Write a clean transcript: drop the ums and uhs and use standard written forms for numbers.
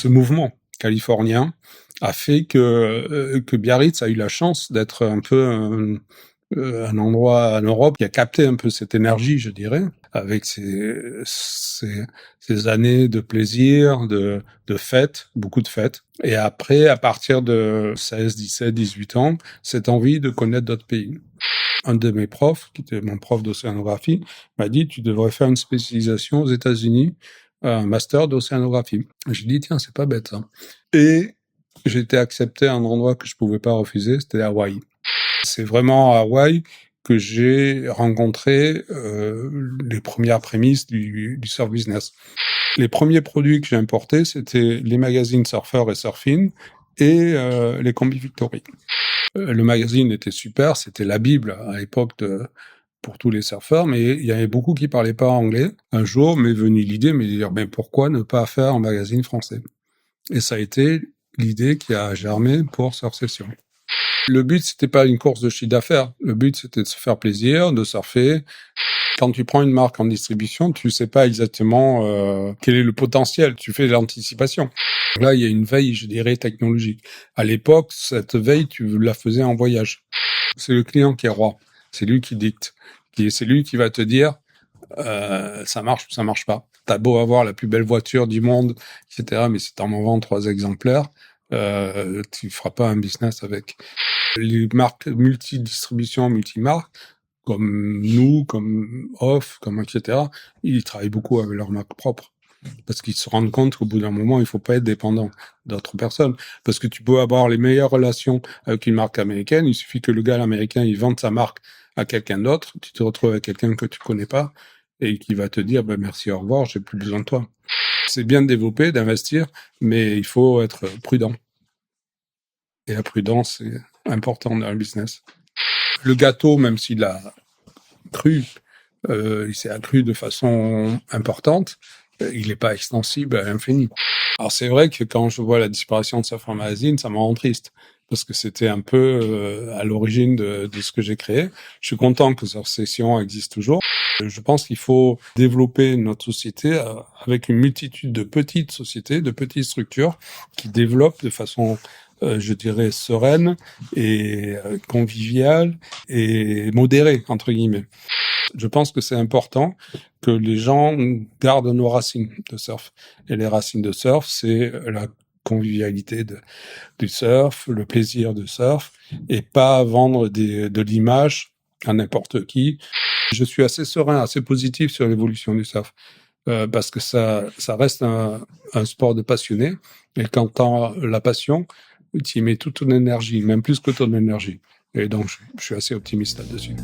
ce mouvement californien a fait que Biarritz a eu la chance d'être un peu un endroit en Europe qui a capté un peu cette énergie, je dirais, avec ces années de plaisir, de fêtes, beaucoup de fêtes. Et après, à partir de 16, 17, 18 ans, cette envie de connaître d'autres pays. Un de mes profs, qui était mon prof d'océanographie, m'a dit, tu devrais faire une spécialisation aux États-Unis, un master d'océanographie. J'ai dit, tiens, c'est pas bête, ça. Et j'ai été accepté à un endroit que je pouvais pas refuser, c'était Hawaï. C'est vraiment à Hawaï que j'ai rencontré les premières prémices du surf business. Les premiers produits que j'ai importés, c'était les magazines Surfer et Surfing et les Combi Victory. Le magazine était super, c'était la Bible à l'époque pour tous les surfeurs, mais il y avait beaucoup qui parlaient pas anglais. Un jour m'est venue l'idée de me dire, ben pourquoi ne pas faire un magazine français? Et ça a été l'idée qui a germé pour Surf Session. Le but, c'était pas une course de chiffre d'affaires. Le but, c'était de se faire plaisir, de surfer. Quand tu prends une marque en distribution, tu sais pas exactement quel est le potentiel. Tu fais de l'anticipation. Là, il y a une veille, je dirais, technologique. À l'époque, cette veille, tu la faisais en voyage. C'est le client qui est roi. C'est lui qui dicte. C'est lui qui va te dire ça marche ou ça marche pas. T'as beau avoir la plus belle voiture du monde, etc., mais si t'en vends 3 exemplaires, tu feras pas un business avec. Les marques multi-distribution, multi-marques, comme nous, comme Off, comme etc., ils travaillent beaucoup avec leur marque propre. Parce qu'ils se rendent compte qu'au bout d'un moment, il faut pas être dépendant d'autres personnes. Parce que tu peux avoir les meilleures relations avec une marque américaine, il suffit que le gars américain, il vende sa marque à quelqu'un d'autre, tu te retrouves avec quelqu'un que tu connais pas, et qui va te dire, ben merci, au revoir, j'ai plus besoin de toi. C'est bien de développer, d'investir, mais il faut être prudent. Et la prudence, c'est important dans le business. Le gâteau, même s'il a cru, il s'est accru de façon importante, il n'est pas extensible à l'infini. Alors c'est vrai que quand je vois la disparition de Surfer Magazine, ça me rend triste, parce que c'était un peu à l'origine de ce que j'ai créé. Je suis content que Surf Session existe toujours. Je pense qu'il faut développer notre société avec une multitude de petites sociétés, de petites structures qui développent de façon je dirais sereine et conviviale et modérée, entre guillemets. Je pense que c'est important que les gens gardent nos racines de surf. Et les racines de surf, c'est la convivialité du surf, le plaisir de surf, et pas vendre de l'image à n'importe qui. Je suis assez serein, assez positif sur l'évolution du surf. Parce que ça reste un sport de passionné. Et quand t'as la passion, tu y mets toute ton énergie, même plus que ton énergie. Et donc, je suis assez optimiste là-dessus.